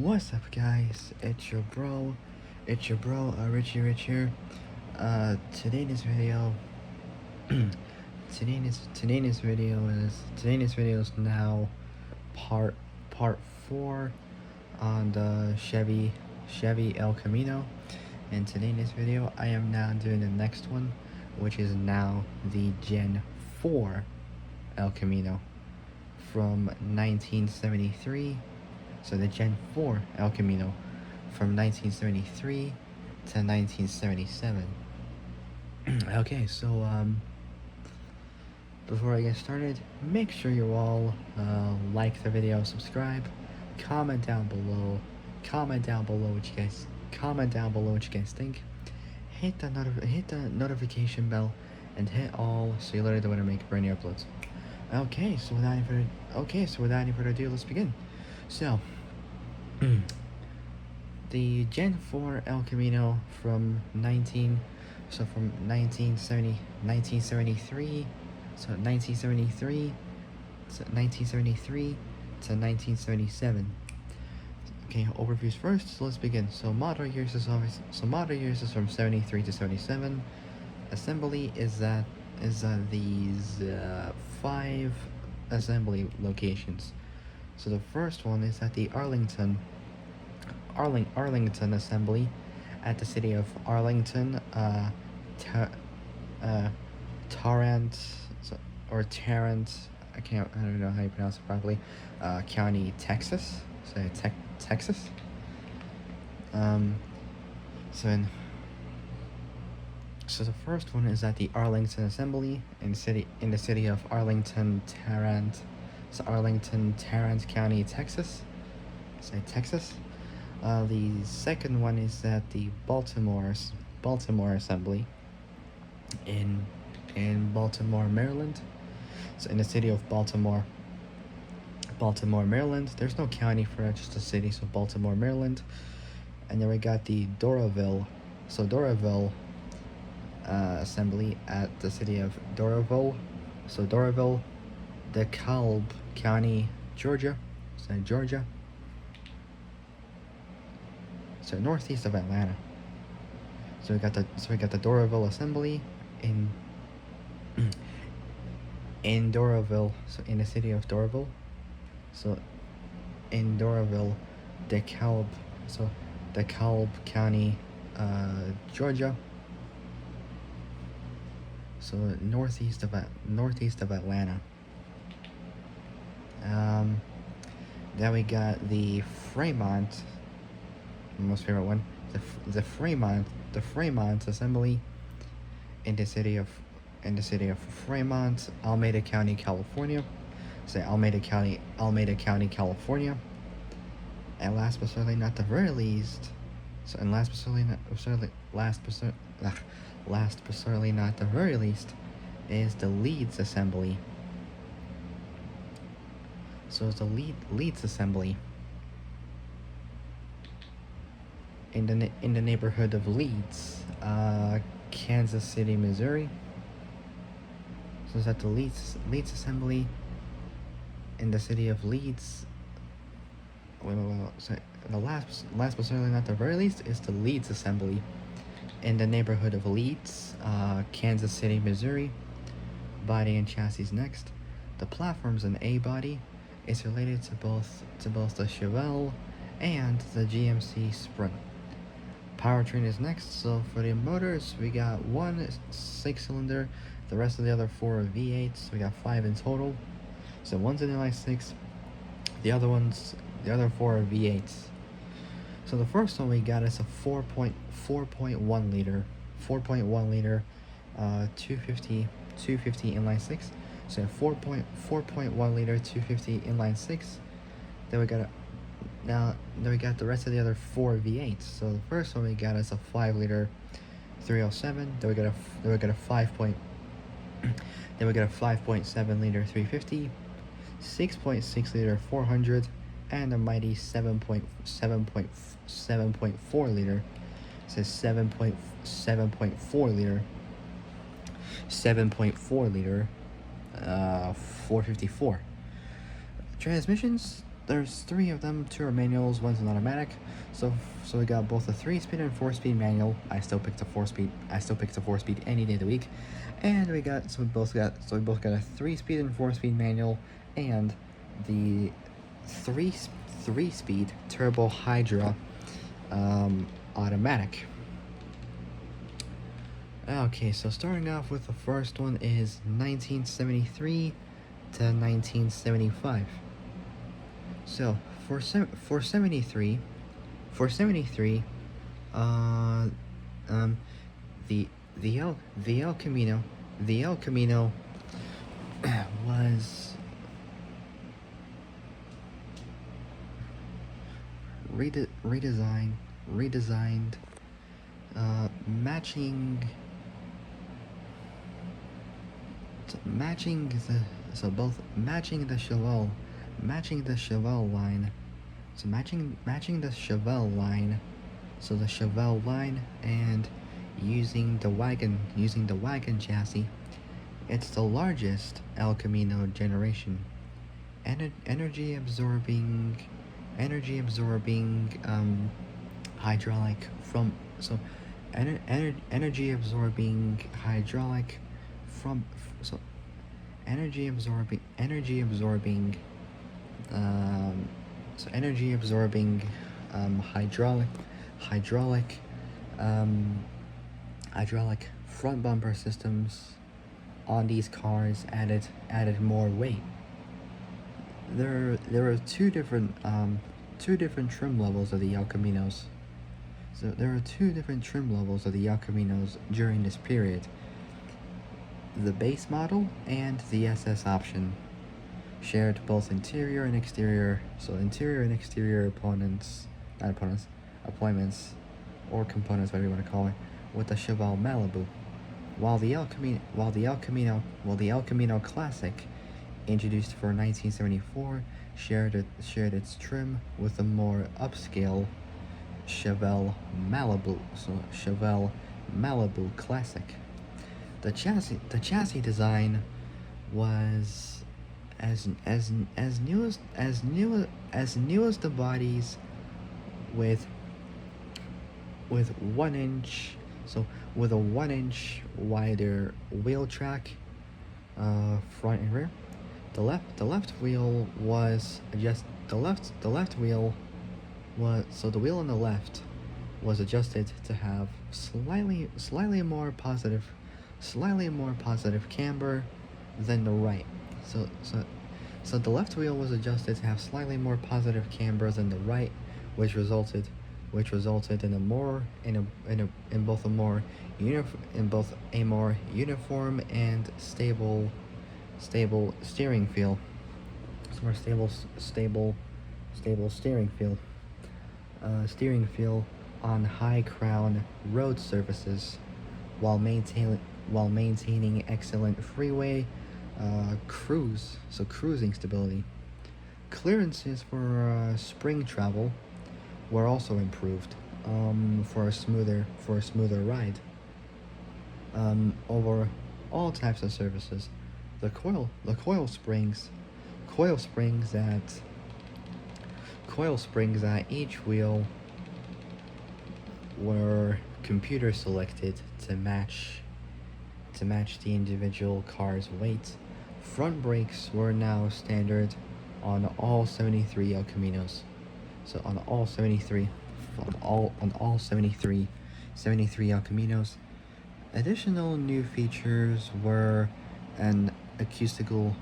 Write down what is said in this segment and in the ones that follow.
What's up, guys? It's your bro, Richie Rich here. Today in this video, today in this video is now part part 4 on the Chevy El Camino, and today in this video I am now doing the next one, which is now the Gen 4 El Camino from 1973. So the Gen 4 El Camino from 1973 to 1977. Okay, so before I get started, make sure you all like the video, subscribe, comment down below what you guys think. Hit the notification bell and hit all so you learn when I make brand new uploads. Okay, so without any further ado, let's begin. So the Gen 4 El Camino from 1973 to 1977. Okay, overviews first, so let's begin. So model years is from 73 to 77. Assembly is these 5 assembly locations. So the first one is at the Arlington assembly at the city of Arlington, Tarrant, I don't know how you pronounce it properly, County, Texas. So Texas. So the first one is at the Arlington Assembly in the city of Arlington, Tarrant. So Arlington, Tarrant County, Texas. Say Texas. The second one is at the Baltimore Assembly in Baltimore, Maryland. So in the city of Baltimore, Maryland. There's no county for it, just a city. So Baltimore, Maryland. And then we got the Doraville. So Doraville assembly at the city of Doraville. So Doraville, DeKalb County, Georgia. So Georgia. So northeast of Atlanta. So we got the Doraville assembly in Doraville. So in the city of Doraville. So in Doraville, DeKalb. So DeKalb County, Georgia. So northeast of Atlanta. Then we got the Fremont, my most favorite one, the Fremont assembly in the city of Fremont, Alameda County, California. Say Alameda County, California. And last but certainly not the very least, last but certainly not the very least, is the Leeds assembly. So it's the Leeds assembly in the neighborhood of Leeds, Kansas City, Missouri. So it's at the Leeds assembly in the city of Leeds. So the last but certainly not the very least is the Leeds assembly in the neighborhood of Leeds, Kansas City, Missouri. Body and chassis next. The platforms in A body is related to both the Chevelle and the GMC Sprint. Powertrain is next. So for the motors, we got one 6-cylinder, the rest of the other 4 are V8s. So we got 5 in total. So one's an inline 6, the other 4 are V8s. So the first one we got is a 4.1 liter 250 inline 6. So 4.1 liter 250 inline 6. Then we got the rest of the other 4 V8s. So the first one we got is a 5 liter 307. Then we got a 5.7 liter 350, 6.6 liter 400, and a mighty 7.4 liter. It says 7.4 liter 454. Transmissions, there's three of them. Two are manuals, one's an automatic. So we got both a 3-speed and 4-speed manual. I still picked a 4-speed. I still picked a 4-speed any day of the week. And we both got a 3-speed and 4-speed manual, and the three-speed turbo hydra automatic. Okay, so starting off with the first one is 1973 to 1975. So for 73, uh, the El Camino was redesigned, matching the Chevelle line. So matching the Chevelle line. So the Chevelle line, and using the wagon chassis. It's the largest El Camino generation. Energy absorbing hydraulic from so energy absorbing hydraulic from so energy absorbing hydraulic front bumper systems on these cars added more weight. There are two different trim levels of the El Caminos. So there are two different trim levels of the El Caminos during this period: the base model and the SS option. Shared both interior and exterior, so interior and exterior appointments, or components, whatever you want to call it, with the Chevelle Malibu. While the El Camino Classic, introduced for 1974, shared its trim with a more upscale Chevelle Malibu, so Chevelle Malibu Classic. The chassis design was as new as the bodies, with 1 inch, so with a 1 inch wider wheel track, front and rear. The left wheel was the wheel on the left was adjusted to have slightly more positive camber than the right. So the left wheel was adjusted to have slightly more positive camber than the right, which resulted in both a more uniform and stable steering feel. It's more stable steering feel on high crown road surfaces, while maintaining excellent freeway cruising stability. Clearances for spring travel were also improved, for a smoother ride, over all types of surfaces. The coil springs at each wheel were computer selected to match the individual car's weight. Front brakes were now standard on all 73 El Caminos. So on all 73 El Caminos. Additional new features were an acoustical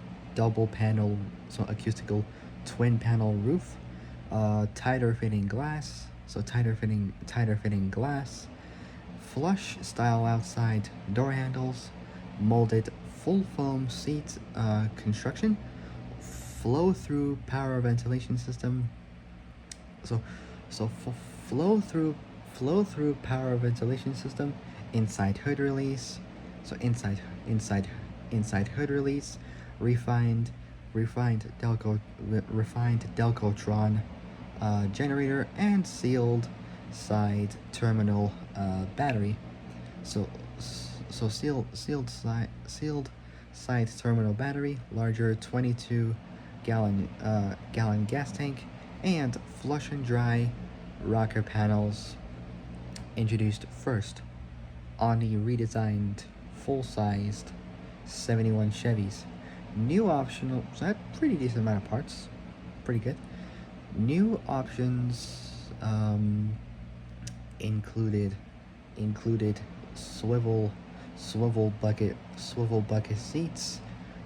twin panel roof, tighter fitting glass, flush style outside door handles, molded full foam seat construction, flow through power ventilation system. Flow through power ventilation system, inside hood release. So inside hood release, refined Delcotron generator, and sealed side terminal battery. Sealed side terminal battery, larger 22 gallon gas tank, and flush and dry rocker panels introduced first on the redesigned full-sized 71 Chevys. New optional, so that pretty decent amount of parts, pretty good. New options included swivel bucket seats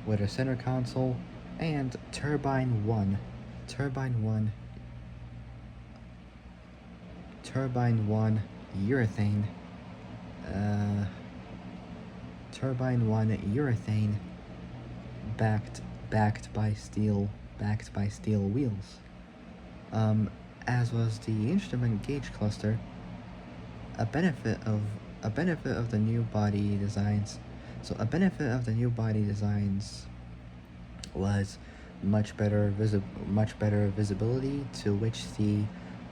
with a center console and turbine one urethane turbine one urethane backed by steel wheels. As was the instrument gauge cluster. A benefit of the new body designs. So a benefit of the new body designs was much better visibility, to which the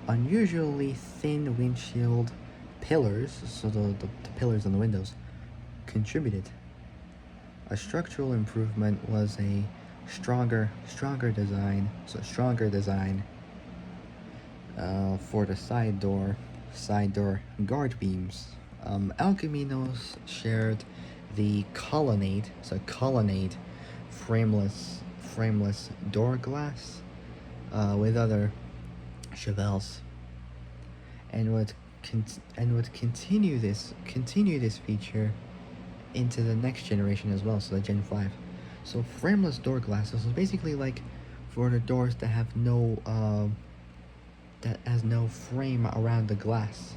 unusually thin windshield pillars, so the pillars on the windows, contributed. A structural improvement was a stronger design. So stronger design for the side door guard beams. El Caminos shared the colonnade, frameless door glass with other Chevelles, and would continue this feature into the next generation as well, so the Gen 5. So frameless door glasses is basically like for the doors that have no that has no frame around the glass.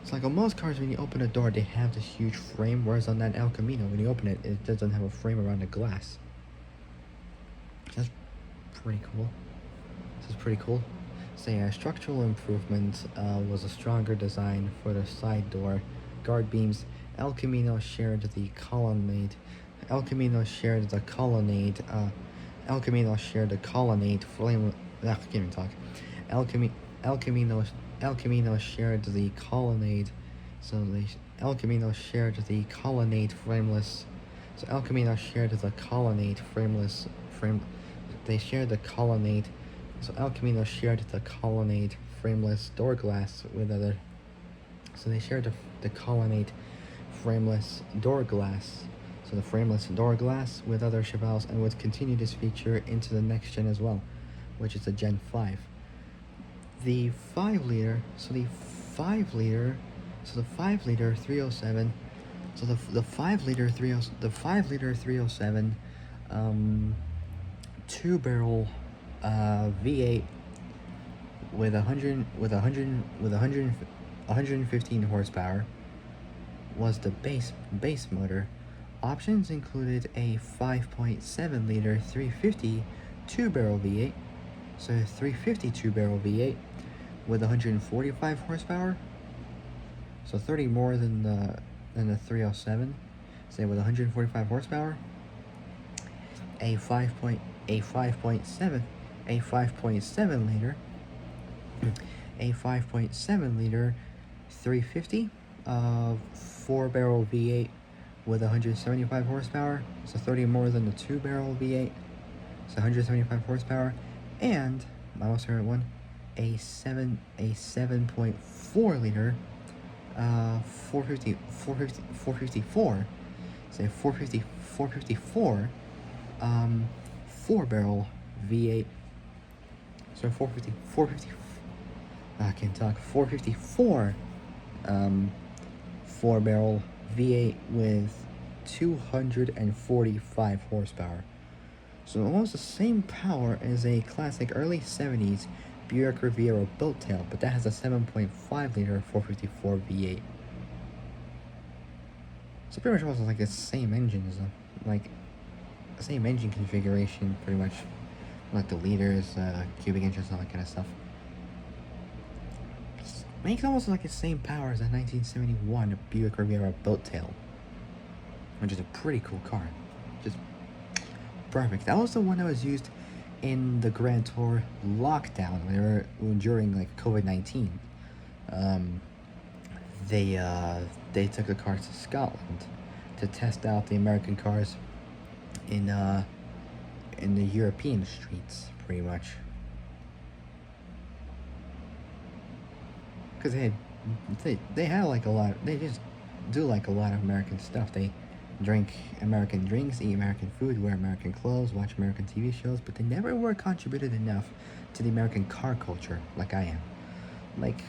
It's like on most cars, when you open a door, they have this huge frame, whereas on that El Camino, when you open it, it doesn't have a frame around the glass. That's pretty cool. This is pretty cool. So yeah, structural improvement was a stronger design for the side door guard beams. El Camino shared the colonnade. El Camino shared the colonnade flame. I can't even talk. El Camino shared the colonnade. El Camino shared the colonnade frameless. So El Camino shared the colonnade frameless frame. They shared the colonnade. So El Camino shared the colonnade frameless door glass with other. So they shared the colonnade frameless door glass. So the frameless door glass with other Chevelles, and would continue this feature into the next gen as well, which is the Gen 5. The 5 liter 307. So the 5 liter 307 two barrel V8 with 115 horsepower was the base motor. Options included a 5.7 liter 350 two barrel V8. So a 350 two barrel V8 with 145 horsepower. So 30 more than the 307. Say with 145 horsepower. A 5.7 liter 350 4 barrel V8 with 175 horsepower. So 30 more than the 2 barrel V8. So 175 horsepower. And my most favorite one, a 7.4 liter 454. Say 454 4 barrel V8. So 454 4 barrel V8 with 245 horsepower. So almost the same power as a classic early 70s Buick Riviera boat tail, but that has a 7.5 liter 454 V8. So pretty much almost like the same engine, like the same engine configuration, pretty much, like the liters, cubic inches, all that kind of stuff. Makes almost like the same power as a 1971 Buick Riviera boat tail, which is a pretty cool car. Just perfect. That was the one that was used in the Grand Tour lockdown during like COVID-19. They took the cars to Scotland to test out the American cars in European streets, pretty much. Because they have like a lot. They just do like a lot of American stuff. They drink American drinks, eat American food, wear American clothes, watch American TV shows, but they never were contributed enough to the American car culture like I am. Like,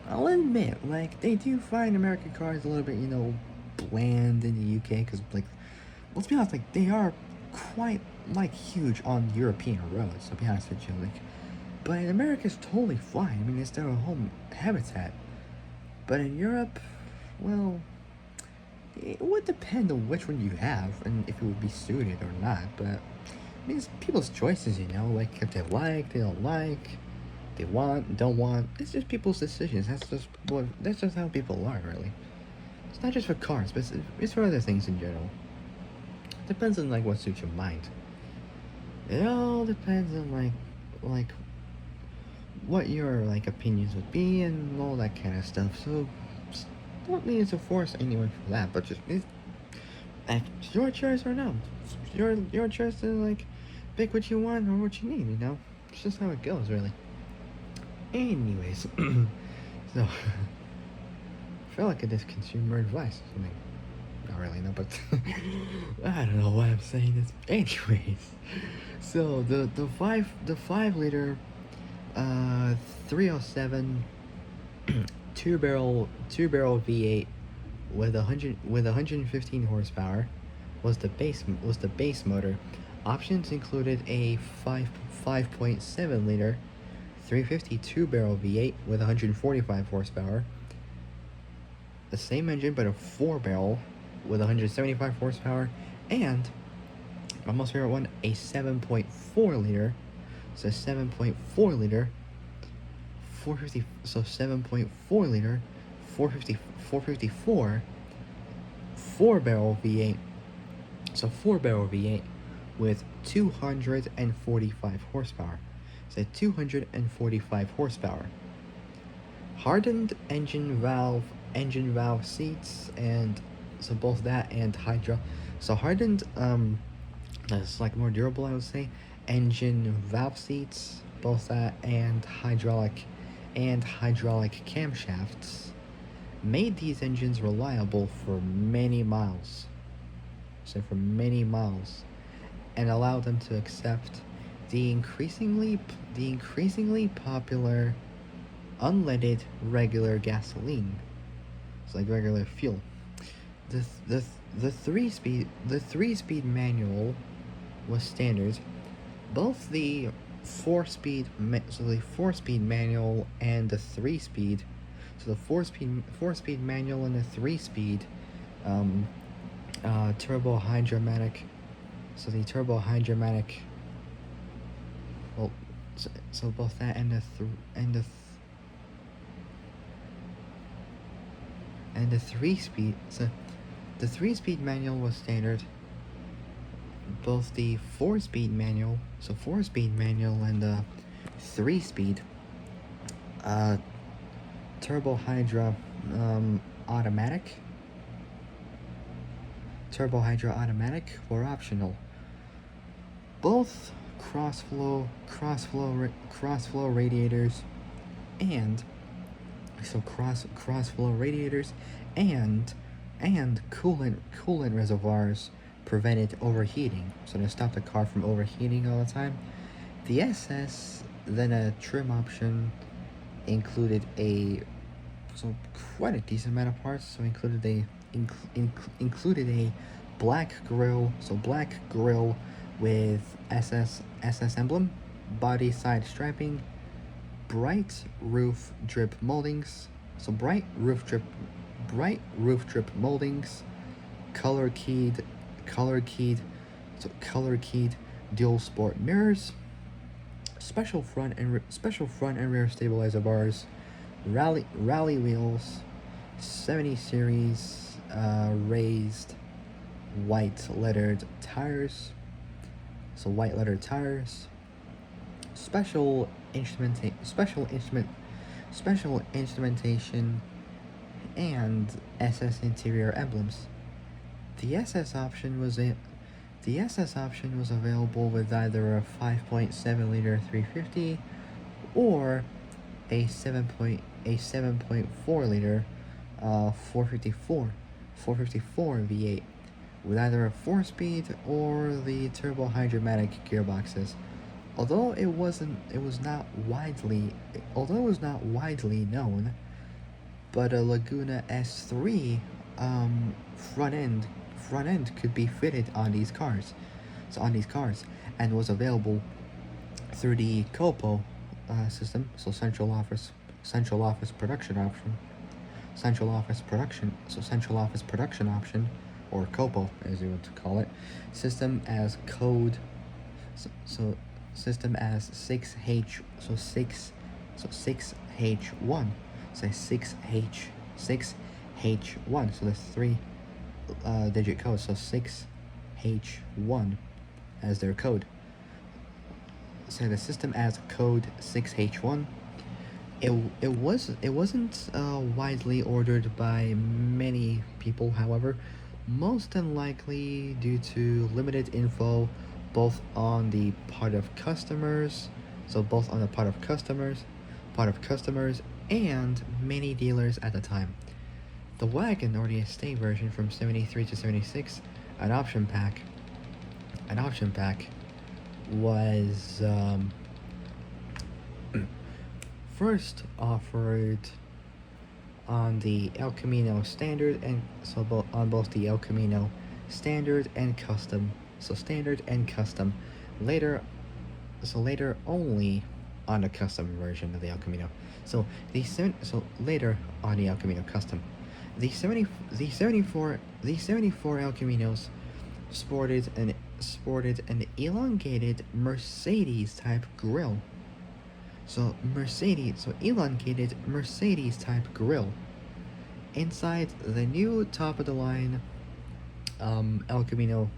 I'll admit, like, they do find American cars a little bit, bland in the UK, because, like, let's be honest, like, they are quite, like, huge on European roads, to be honest with you, like, but in America, it's totally fine. I mean, it's their home habitat. But in Europe, well, it would depend on which one you have and if it would be suited or not. But I mean, it's people's choices, like if they don't like, they want, don't want. It's just people's decisions. That's just how people are, really. It's not just for cars, but it's for other things in general. Depends on like what suits your mind. It all depends on like what your like opinions would be and all that kind of stuff. So don't need to force anyone for that, but just it's your choice or no. It's your choice to like pick what you want or what you need. It's just how it goes, really. Anyways, so I feel like it is consumer advice. I mean, not really, no, but I don't know why I'm saying this. Anyways, so the 5 liter 307 two barrel V8 with 115 horsepower was the base motor. Options included a 5.7 liter 350 two-barrel V8 with 145 horsepower, the same engine but a 4-barrel with 175 horsepower, and my most favorite one, a 7.4 liter. So 7.4 liter 450, so 7.4 liter 454 4-barrel V8. So 4-barrel V8 with 245 horsepower. So 245 horsepower. Hardened engine valve seats, and so both that and hydro. So hardened, that's like more durable, I would say. Engine valve seats, both that and hydraulic camshafts made these engines reliable for many miles. So for many miles, and allowed them to accept the increasingly popular unleaded regular gasoline. It's like regular fuel. The three speed manual was standard. Both the 4-speed manual and the 3-speed. So the 4-speed manual and the 3-speed turbo hydromatic. So the turbo hydromatic. Well, so both that and the 3-speed. So the 3-speed manual was standard. Both the 4-speed manual, so 4-speed manual and the 3-speed turbo hydro automatic were optional. Both cross-flow radiators and cross-flow radiators and coolant reservoirs prevented overheating, so to stop the car from overheating all the time. The SS, then a trim option, included quite a decent amount of parts. So included a black grille, with SS emblem, body side striping, bright roof drip moldings, color keyed dual sport mirrors, special front and rear stabilizer bars, rally wheels, 70 series raised white lettered tires. So white lettered tires, special instrumentation, and SS interior emblems. The SS option The SS option was available with either a 5.7 liter 350 or a 7.4 liter 454 V8 with either a 4-speed or the turbo hydromatic gearboxes. Although it was not widely known, but a Laguna S3 front end could be fitted on these cars, and was available through the COPO system, so central office production option, or COPO as you want to call it, system as code, system as 6H, so 6H1, say 6H1, so that's 3 digit code, so 6H1 as their code. So the system as code 6H1. It wasn't widely ordered by many people, however, most unlikely due to limited info, both on the part of customers, and many dealers at the time. The wagon, or the estate version from 73 to 76, an option pack was first offered on the El Camino standard, and on both the El Camino standard and custom. Later only on the custom version of the El Camino. Later on the El Camino custom. The 74 El Caminos sported an elongated Mercedes type grille. Elongated Mercedes type grille. Inside the new top of the line El Camino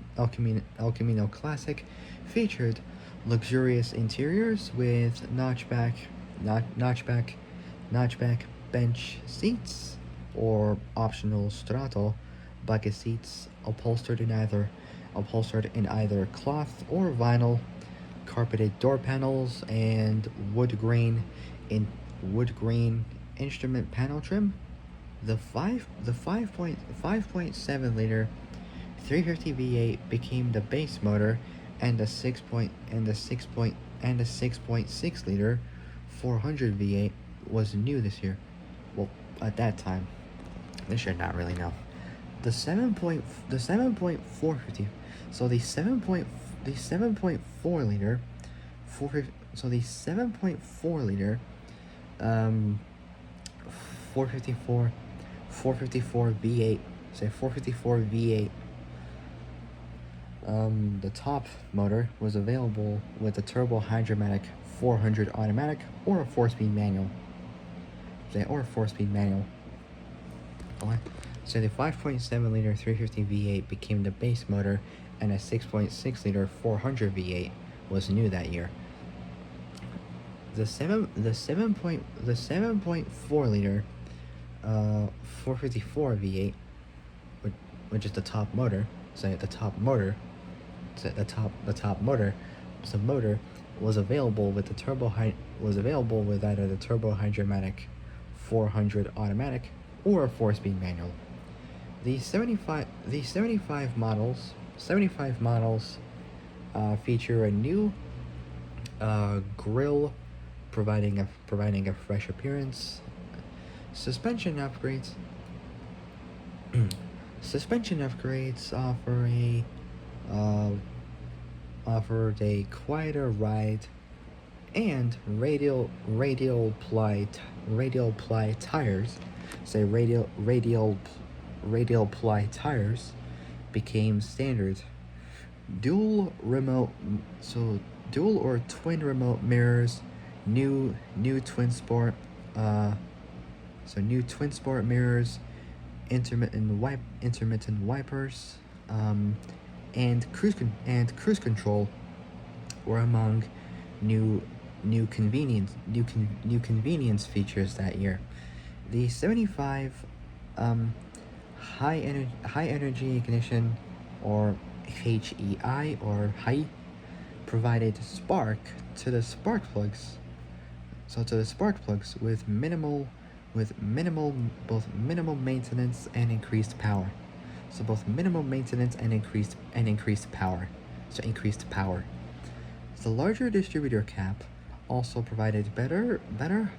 Classic featured luxurious interiors with notchback bench seats or optional strato bucket seats upholstered in either cloth or vinyl, carpeted door panels, and wood grain instrument panel trim. The 5.7 liter 350 V8 became the base motor, and the 6.6 liter 400 V8 was new this year. Well, at that time, this year not really now. The 7.450, so the 7.4 liter 454 V8, say 454 V8. The top motor was available with a turbo hydromatic 400 automatic or a 4-speed manual. So the 5.7 liter 350 V8 became the base motor, and a 6.6 liter 400 V8 was new that year. The 7.4 liter 454 V8, which is the top motor, was available with either the turbo hydromatic 400 automatic or a 4-speed manual. The 75 models feature a new grille, providing a fresh appearance. Suspension upgrades offered a quieter ride, and radial ply tires. Radial ply tires became standard. Dual or twin remote mirrors, new twin sport mirrors, intermittent wipers, and cruise control were among new convenience features that year. The 75 high energy ignition or HEI or HEI provided spark to the spark plugs. So to the spark plugs with minimal both minimal maintenance and increased power. So both minimal maintenance and increased power. So increased power. The larger distributor cap also provided better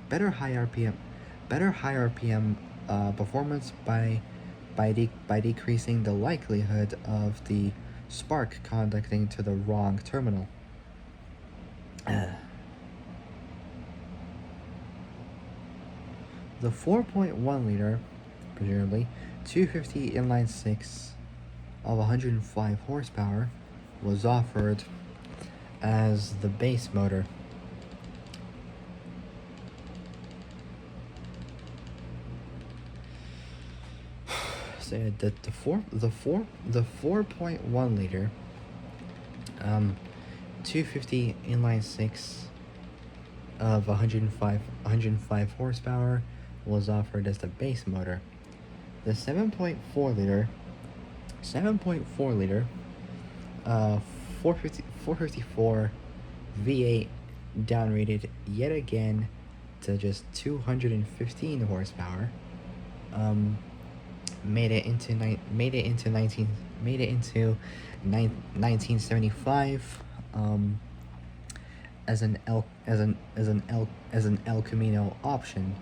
high RPM performance by decreasing the likelihood of the spark conducting to the wrong terminal. The 4.1 liter, presumably 250 inline 6 of 105 horsepower, was offered as the base motor. So the 4.1 liter 250 inline 6 of 105 horsepower was offered as the base motor. The 7.4 liter 454 V8 downrated yet again to just 215 horsepower. Made it into 1975 as an El Camino option.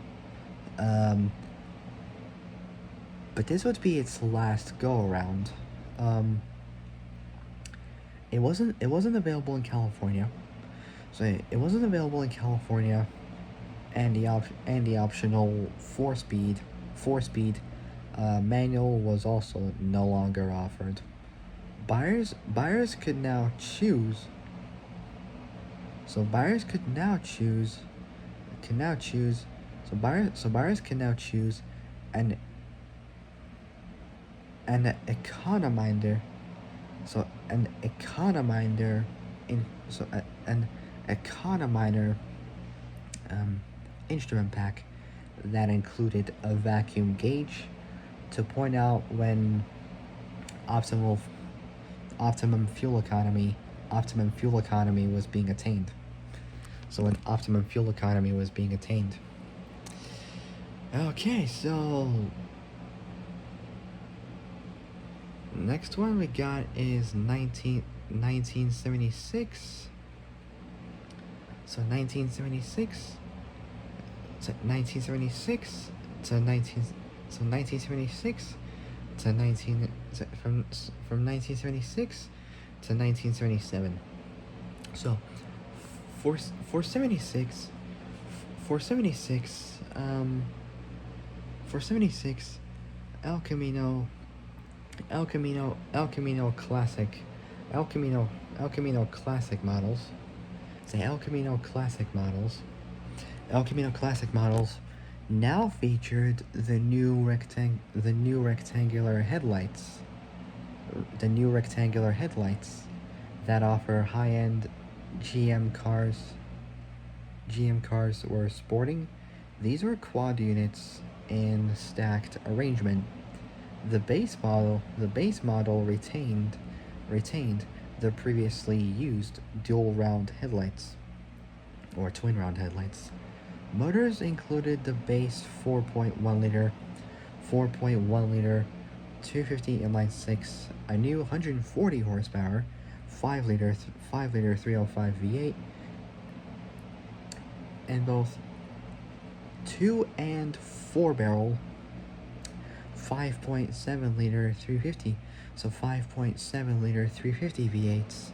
But this would be its last go around. It wasn't available in California. So it wasn't available in California, and the optional four speed manual was also no longer offered. Buyers could now choose. So buyers could now choose. So buyers can now choose an economizer. So an economizer instrument pack that included a vacuum gauge to point out when optimum fuel economy was being attained. So when optimum fuel economy was being attained. Okay, so next one we got is 1976. So 1976 to 1976 to 19 so 1976 to 19 from 1976 to 1977. So for 76 El Camino Classic models. Say El Camino Classic models now featured the new rectangular headlights. The new rectangular headlights that offer high-end GM cars were sporting. These were quad units in stacked arrangement. The base model retained the previously used dual round headlights or twin round headlights. Motors included the base 4.1 liter 250 inline 6, a new 140 horsepower 5 liter 305 V8, and both 2 and 4 barrel 5.7 liter 350, so 5.7 liter 350 V8s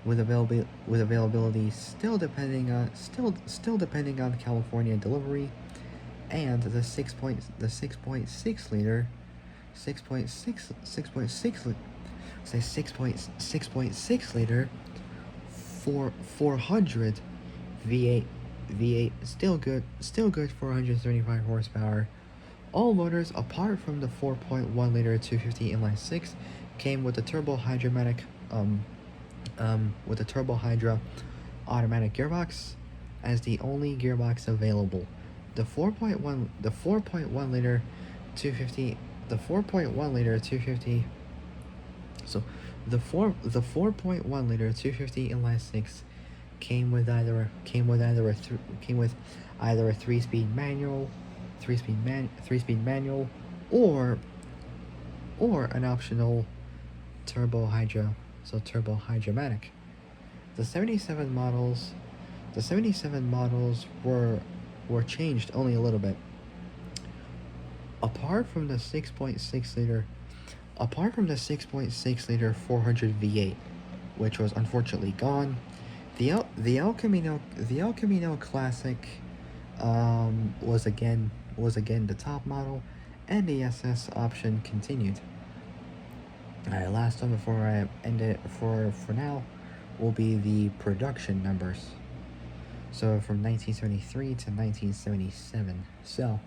with availability still depending on California delivery, and the 6.6 liter 400 V8 still good for 175 horsepower. All motors apart from the 4.1 liter 250 inline 6 came with the turbo hydra automatic gearbox as the only gearbox available. The 4.1 liter 250 so The 4.1 liter 250 inline six came with either a three speed manual, or an optional turbo hydromatic. The 77 models were changed only a little bit. Apart from the 6.6 liter 400 V8, which was unfortunately gone, the El Camino Classic was again the top model, and the SS option continued. Alright, last one before I end it for now will be the production numbers. So from 1973 to 1977. So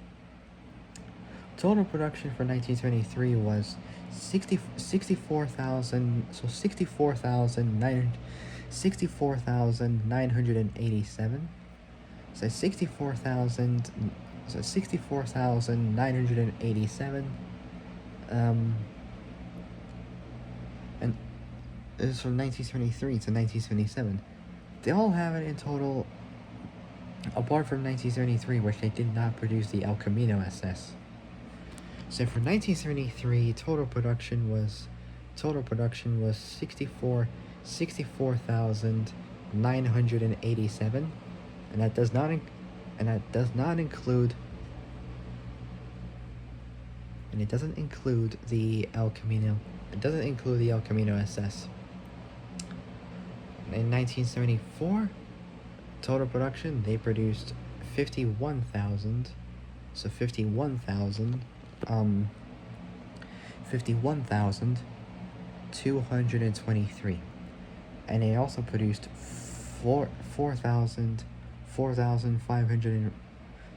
total production for 1973 was 64,000. So 64,987. So 64,987. And this is from 1973 to 1977. They all have it in total, apart from 1973, which they did not produce the El Camino SS. So for 1973, total production was 64,987, and that does not include, and it doesn't include the El Camino. It doesn't include the El Camino SS. In 1974, total production, they produced 51,000. So 51,223, and they also produced 4,500.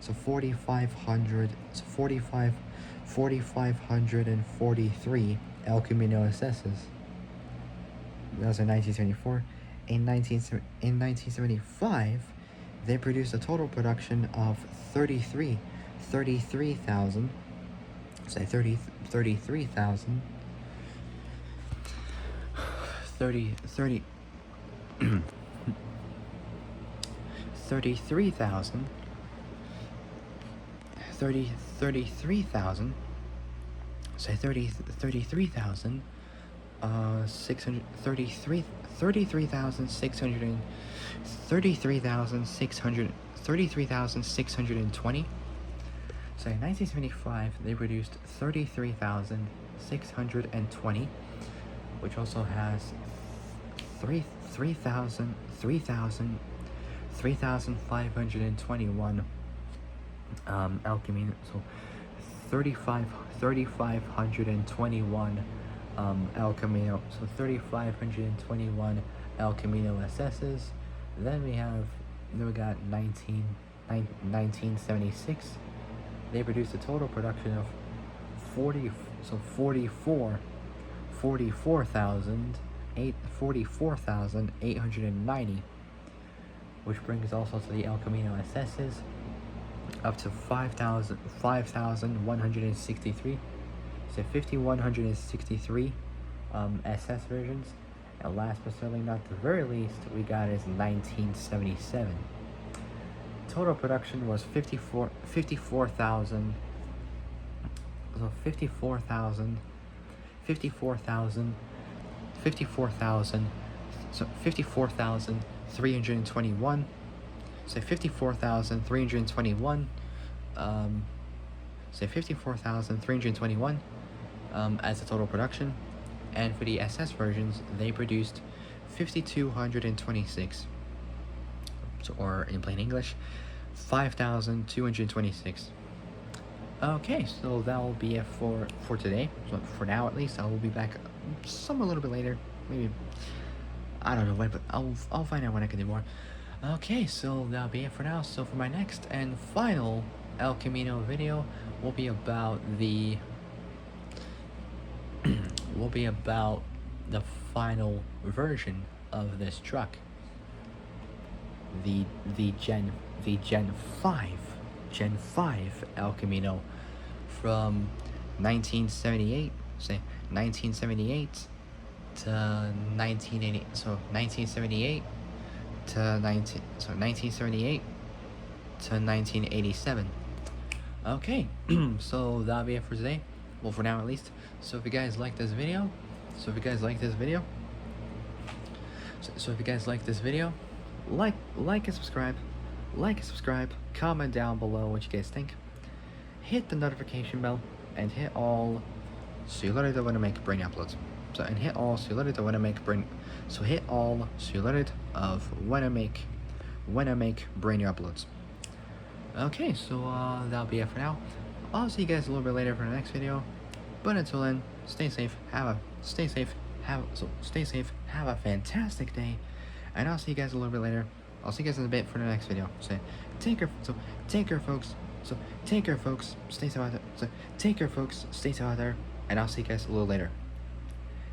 So 4,543 El Camino SS's. That was in 1974. In 1975, they produced a total production of 33,000. Say 33,000. 33,000 say 33,000 33,620. So in 1975, they produced 33,620, which also has 3,521 El Camino. So 3,521 El Camino. So 3,521 El Camino SS's. Then we got 1976. They produced a total production of 44,890, which brings also to the El Camino SS's up to 5,163. So 5,163 SS versions. And last but certainly not the very least, we got is 1977. Total production was 54,000. So 54,000. So 54,321. So 54,321. Say 54,321 as the total production. And for the SS versions, they produced 5,226. So, or in plain English, 5,226. Okay, so that will be it for today. So for now, at least, I will be back somewhere a little bit later. Maybe, I don't know when, but I'll find out when I can do more. Okay, so that'll be it for now. So for my next and final El Camino video will be about the final version of this truck, the Gen 5 El Camino from 1978. Say 1978 to 1980, so 1978 to 1978 to 1987. Okay, so that'll be it for today. Well, for now at least. So if you guys like this video, so if you guys like this video, like and subscribe, comment down below what you guys think, hit the notification bell, and hit all so you literally when I make brain uploads. So and hit all so you literally when I make brain. So hit all so you literally of when I make brain uploads. Okay, so that'll be it for now. I'll see you guys a little bit later for the next video. But until then, stay safe. Have a fantastic day, and I'll see you guys a little bit later. I'll see you guys in a bit for the next video. So take care, folks. Stay safe out there. And I'll see you guys a little later.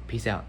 Peace out.